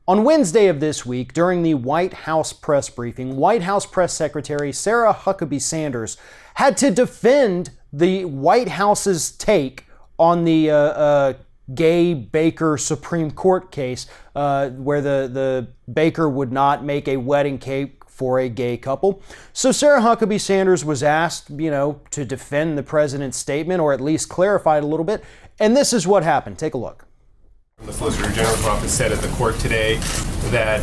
On Wednesday of this week, during the White House press briefing, White House Press Secretary Sarah Huckabee Sanders had to defend the White House's take on the gay baker Supreme Court case, where the baker would not make a wedding cake for a gay couple. So Sarah Huckabee Sanders was asked, to defend the president's statement, or at least clarify it a little bit. And this is what happened. Take a look. The Solicitor General's office said at the court today that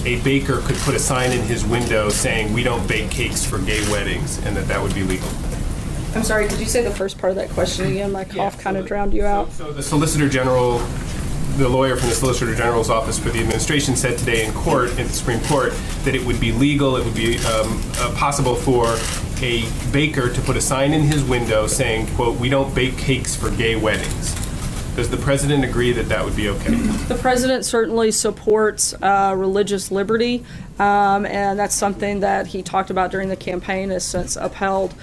a baker could put a sign in his window saying, "We don't bake cakes for gay weddings," and that would be legal. I'm sorry, could you say the first part of that question again? My cough kind of drowned you out. So the Solicitor General, the lawyer from the Solicitor General's office for the administration, said today in court, in the Supreme Court, that it would be legal, it would be possible for a baker to put a sign in his window saying, quote, "We don't bake cakes for gay weddings." Does the president agree that that would be okay? The president certainly supports religious liberty, and that's something that he talked about during the campaign, has since upheld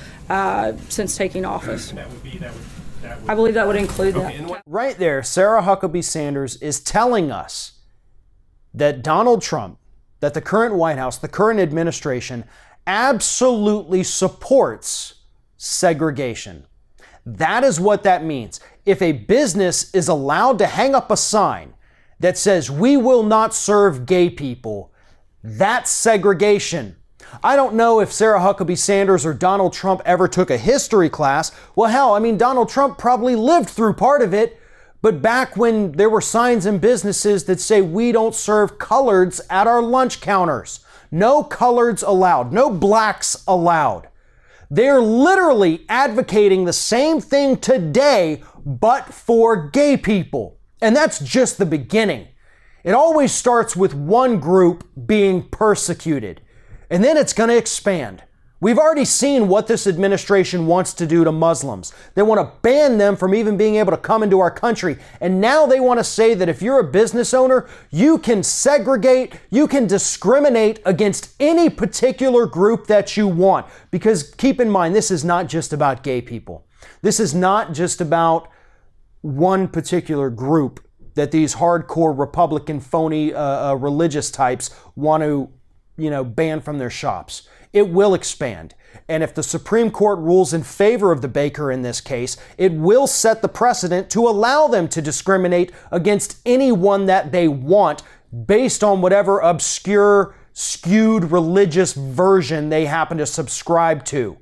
since taking office. I believe that would include that. Right there, Sarah Huckabee Sanders is telling us that Donald Trump, that the current White House, the current administration, absolutely supports segregation. That is what that means. If a business is allowed to hang up a sign that says, "We will not serve gay people," that's segregation. I don't know if Sarah Huckabee Sanders or Donald Trump ever took a history class. Well, hell, Donald Trump probably lived through part of it. But back when there were signs in businesses that say, "We don't serve coloreds at our lunch counters," no coloreds allowed, no blacks allowed. They're literally advocating the same thing today, but for gay people. And that's just the beginning. It always starts with one group being persecuted, and then it's going to expand. We've already seen what this administration wants to do to Muslims. They want to ban them from even being able to come into our country. And now they want to say that if you're a business owner, you can segregate, you can discriminate against any particular group that you want. Because keep in mind, this is not just about gay people. This is not just about one particular group that these hardcore Republican phony religious types want to, ban from their shops. It will expand. And if the Supreme Court rules in favor of the baker in this case, it will set the precedent to allow them to discriminate against anyone that they want based on whatever obscure, skewed religious version they happen to subscribe to.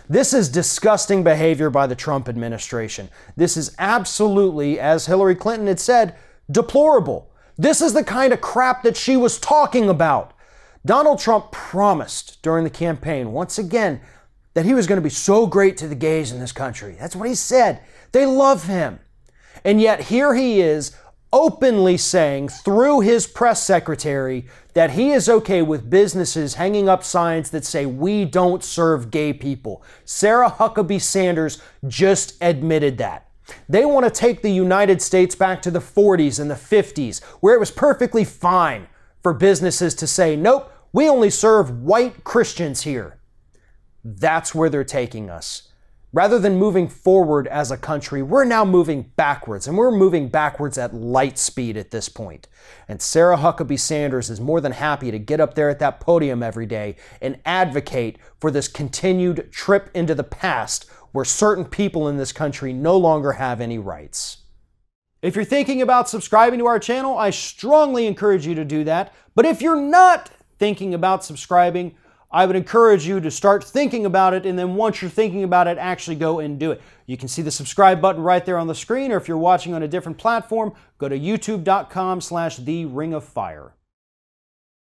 This is disgusting behavior by the Trump administration. This is absolutely, as Hillary Clinton had said, deplorable. This is the kind of crap that she was talking about. Donald Trump promised during the campaign, once again, that he was going to be so great to the gays in this country. That's what he said. They love him. And yet here he is openly saying through his press secretary that he is okay with businesses hanging up signs that say, "We don't serve gay people." Sarah Huckabee Sanders just admitted that. They want to take the United States back to the 40s and the 50s, where it was perfectly fine for businesses to say, "Nope, we only serve white Christians here." That's where they're taking us. Rather than moving forward as a country, we're now moving backwards, and we're moving backwards at light speed at this point. And Sarah Huckabee Sanders is more than happy to get up there at that podium every day and advocate for this continued trip into the past where certain people in this country no longer have any rights. If you're thinking about subscribing to our channel, I strongly encourage you to do that. But if you're not thinking about subscribing, I would encourage you to start thinking about it, and then once you're thinking about it, actually go and do it. You can see the subscribe button right there on the screen, or if you're watching on a different platform, go to youtube.com/theringoffire.